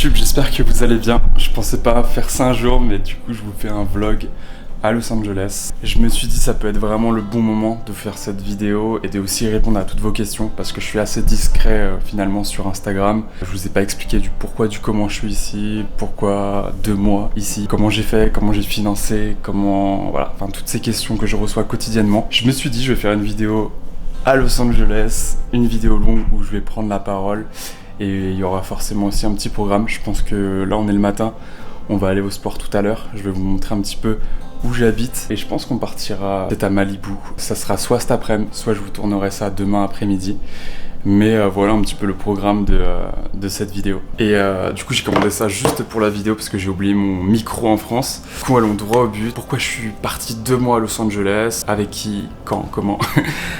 YouTube, j'espère que vous allez bien. Je pensais pas faire ça un jour, mais du coup je vous fais un vlog à Los Angeles. Je me suis dit ça peut être vraiment le bon moment de faire cette vidéo et de aussi répondre à toutes vos questions parce que je suis assez discret finalement sur Instagram. Je vous ai pas expliqué du pourquoi, du comment je suis ici, pourquoi 2 mois ici, comment j'ai fait, comment j'ai financé, comment... Voilà, enfin toutes ces questions que je reçois quotidiennement. Je me suis dit je vais faire une vidéo à Los Angeles, une vidéo longue où je vais prendre la parole et il y aura forcément aussi un petit programme. Je pense que là on est le matin, on va aller au sport tout à l'heure, je vais vous montrer un petit peu où j'habite et je pense qu'on partira peut-être à Malibu. Ça sera soit cet après-midi, soit je vous tournerai ça demain après-midi. Mais voilà un petit peu le programme de cette vidéo. Et du coup j'ai commandé ça juste pour la vidéo parce que j'ai oublié mon micro en France. Du coup allons droit au but. Pourquoi je suis parti 2 mois à Los Angeles? Avec qui? Quand? Comment?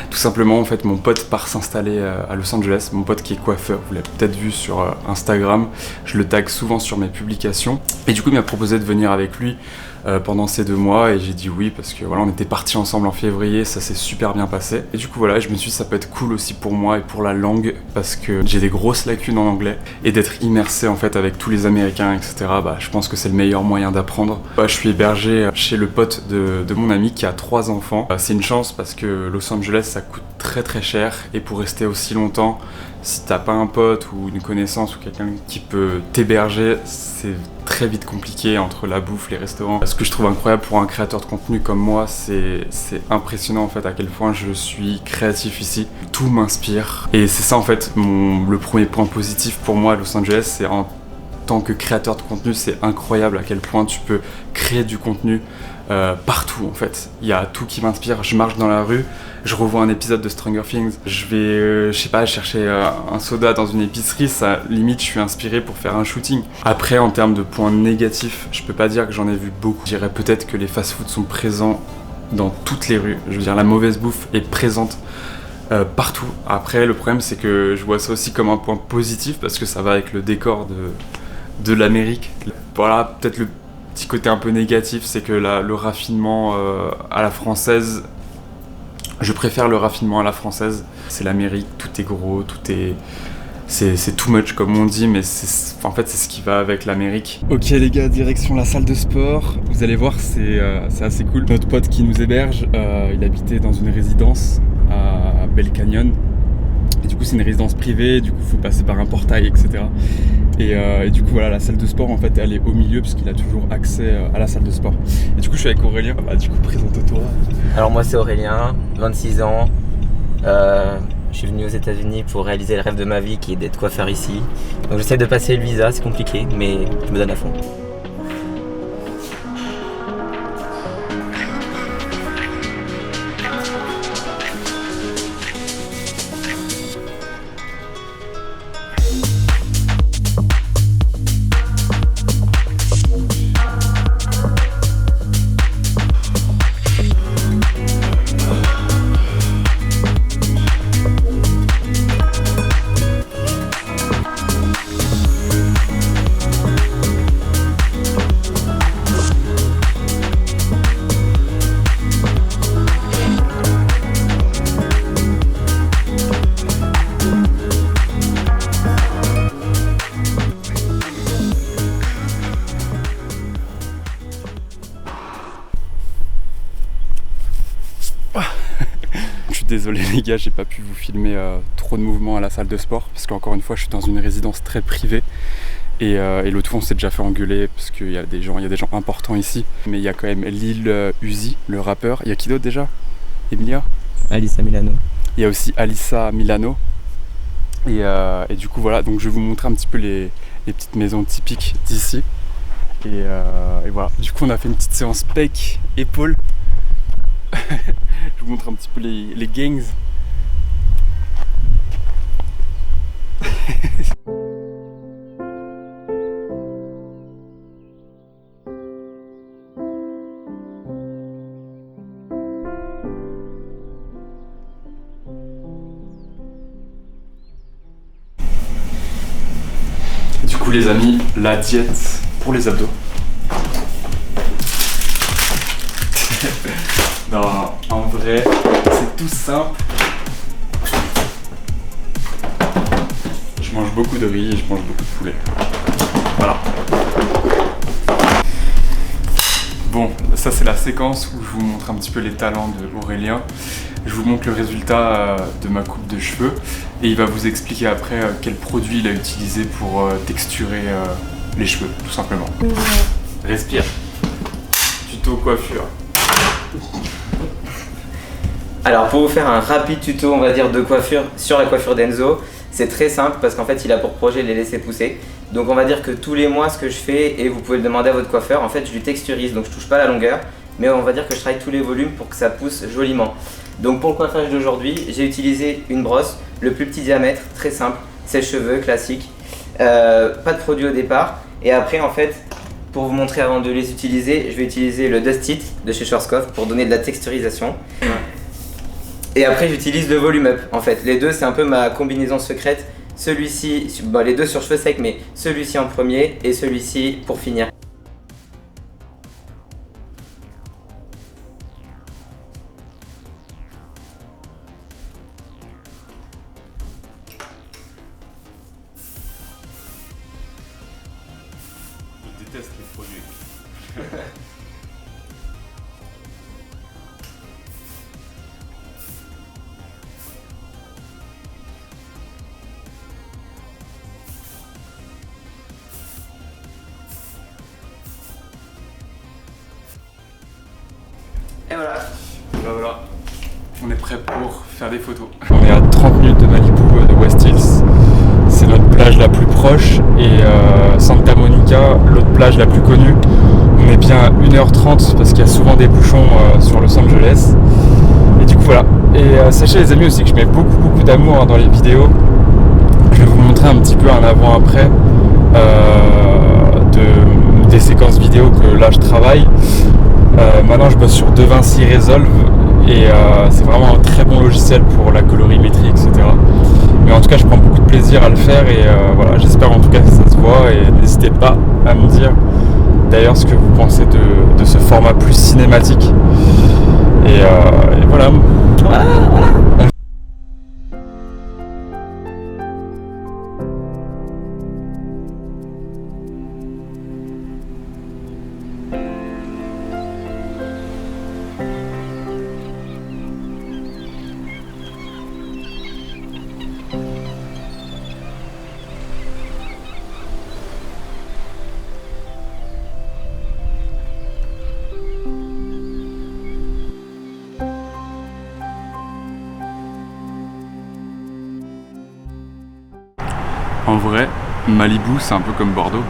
Tout simplement en fait mon pote part s'installer à Los Angeles. Mon pote qui est coiffeur, vous l'avez peut-être vu sur Instagram. Je le tag souvent sur mes publications. Et du coup il m'a proposé de venir avec lui pendant ces 2 mois et j'ai dit oui parce que voilà on était partis ensemble en février, ça s'est super bien passé et du coup voilà je me suis dit ça peut être cool aussi pour moi et pour la langue parce que j'ai des grosses lacunes en anglais et d'être immersé en fait avec tous les Américains etc. Je pense que c'est le meilleur moyen d'apprendre. Je suis hébergé chez le pote de mon ami qui a 3 enfants. C'est une chance parce que Los Angeles ça coûte très cher et pour rester aussi longtemps si t'as pas un pote ou une connaissance ou quelqu'un qui peut t'héberger, c'est très vite compliqué entre la bouffe, les restaurants. Ce que je trouve incroyable pour un créateur de contenu comme moi, c'est impressionnant en fait à quel point je suis créatif ici. Tout m'inspire et c'est ça en fait le premier point positif pour moi à Los Angeles, c'est en tant que créateur de contenu, c'est incroyable à quel point tu peux créer du contenu partout en fait. Il y a tout qui m'inspire. Je marche dans la rue, je revois un épisode de Stranger Things, je vais, je sais pas, chercher un soda dans une épicerie, ça limite je suis inspiré pour faire un shooting. Après en termes de points négatifs, je peux pas dire que j'en ai vu beaucoup. Je dirais peut-être que les fast-foods sont présents dans toutes les rues. Je veux dire la mauvaise bouffe est présente partout. Après le problème c'est que je vois ça aussi comme un point positif parce que ça va avec le décor de l'Amérique. Voilà, peut-être le petit côté un peu négatif, c'est que le raffinement à la française, je préfère le raffinement à la française. C'est l'Amérique, tout est gros, c'est too much comme on dit, mais en fait c'est ce qui va avec l'Amérique. Ok les gars, direction la salle de sport. Vous allez voir, c'est assez cool. Notre pote qui nous héberge, il habitait dans une résidence à Bell Canyon. Et du coup c'est une résidence privée, du coup il faut passer par un portail, etc. Et du coup voilà, la salle de sport en fait elle est au milieu parce qu'il a toujours accès à la salle de sport. Et du coup je suis avec Aurélien, du coup présente-toi. Alors moi c'est Aurélien, 26 ans, je suis venu aux États-Unis pour réaliser le rêve de ma vie qui est d'être coiffeur ici. Donc j'essaie de passer le visa, c'est compliqué mais je me donne à fond. Je suis désolé les gars, j'ai pas pu vous filmer trop de mouvements à la salle de sport parce qu'encore une fois je suis dans une résidence très privée et l'autre fois on s'est déjà fait engueuler parce qu'il y a des gens importants ici, mais il y a quand même Lil Uzi, le rappeur. Il y a qui d'autre déjà? Emilia? Alyssa Milano. Il y a aussi Alyssa Milano et du coup voilà, donc je vais vous montrer un petit peu les petites maisons typiques d'ici et voilà, du coup on a fait une petite séance pec, épaules. Je vous montre un petit peu les gangs. Du coup les amis, la diète pour les abdos. Non, en vrai, c'est tout simple. Je mange beaucoup de riz et je mange beaucoup de poulet. Voilà. Bon, ça c'est la séquence où je vous montre un petit peu les talents d'Aurélien. Je vous montre le résultat de ma coupe de cheveux et il va vous expliquer après quel produit il a utilisé pour texturer les cheveux, tout simplement. Respire. Tuto coiffure. Alors pour vous faire un rapide tuto, on va dire, de coiffure sur la coiffure d'Enzo, c'est très simple parce qu'en fait il a pour projet de les laisser pousser. Donc on va dire que tous les mois ce que je fais, et vous pouvez le demander à votre coiffeur, en fait je lui texturise, donc je touche pas la longueur, mais on va dire que je travaille tous les volumes pour que ça pousse joliment. Donc pour le coiffage d'aujourd'hui, j'ai utilisé une brosse, le plus petit diamètre, très simple, sèche-cheveux classique, pas de produit au départ, et après en fait, pour vous montrer avant de les utiliser, je vais utiliser le Dust It de chez Schwarzkopf pour donner de la texturisation. Et après j'utilise le Volume Up en fait, les deux c'est un peu ma combinaison secrète, celui-ci, bon, les deux sur cheveux secs mais celui-ci en premier et celui-ci pour finir. Je déteste les produits. Et voilà. Voilà, on est prêt pour faire des photos. On est à 30 minutes de Malibu, de West Hills. C'est notre plage la plus proche et Santa Monica, l'autre plage la plus connue. On est bien à 1h30 parce qu'il y a souvent des bouchons sur Los Angeles. Et du coup voilà. Et sachez les amis aussi que je mets beaucoup d'amour dans les vidéos. Je vais vous montrer un petit peu un avant-après des séquences vidéo que là je travaille. Maintenant je bosse sur DaVinci Resolve et c'est vraiment un très bon logiciel pour la colorimétrie, etc. Mais en tout cas je prends beaucoup de plaisir à le faire et voilà, j'espère en tout cas que ça se voit et n'hésitez pas à me dire d'ailleurs ce que vous pensez de ce format plus cinématique et voilà. Voilà. En vrai, Malibu c'est un peu comme Bordeaux,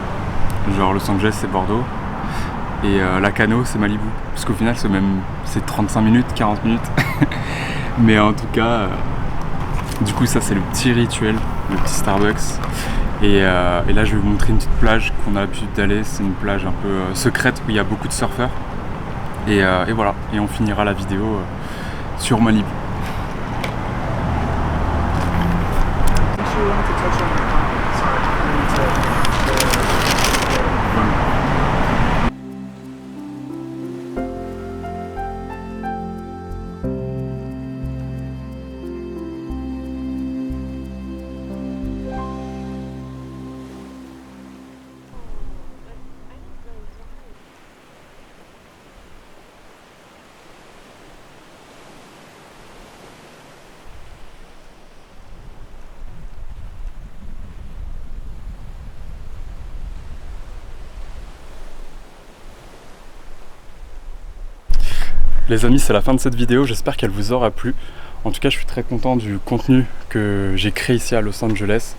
genre Los Angeles c'est Bordeaux et Lacano c'est Malibu, parce qu'au final c'est 35 minutes, 40 minutes, mais en tout cas, du coup ça c'est le petit rituel, le petit Starbucks et là je vais vous montrer une petite plage qu'on a l'habitude d'aller, c'est une plage un peu secrète où il y a beaucoup de surfeurs et voilà, et on finira la vidéo sur Malibu. Les amis, c'est la fin de cette vidéo, j'espère qu'elle vous aura plu. En tout cas, je suis très content du contenu que j'ai créé ici à Los Angeles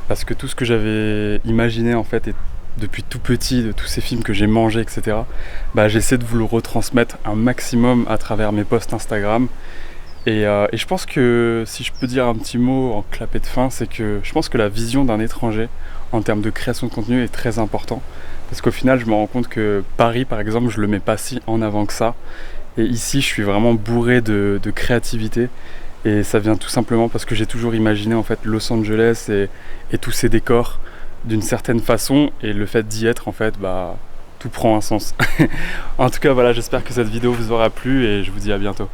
parce que tout ce que j'avais imaginé en fait, et depuis tout petit, de tous ces films que j'ai mangés, etc., bah, j'essaie de vous le retransmettre un maximum à travers mes posts Instagram. Et je pense que si je peux dire un petit mot en clapet de fin, c'est que je pense que la vision d'un étranger en termes de création de contenu est très important. Parce qu'au final, je me rends compte que Paris, par exemple, je le mets pas si en avant que ça. Et ici, je suis vraiment bourré de créativité. Et ça vient tout simplement parce que j'ai toujours imaginé en fait Los Angeles et tous ces décors d'une certaine façon. Et le fait d'y être, en fait, bah, tout prend un sens. En tout cas, voilà, j'espère que cette vidéo vous aura plu et je vous dis à bientôt.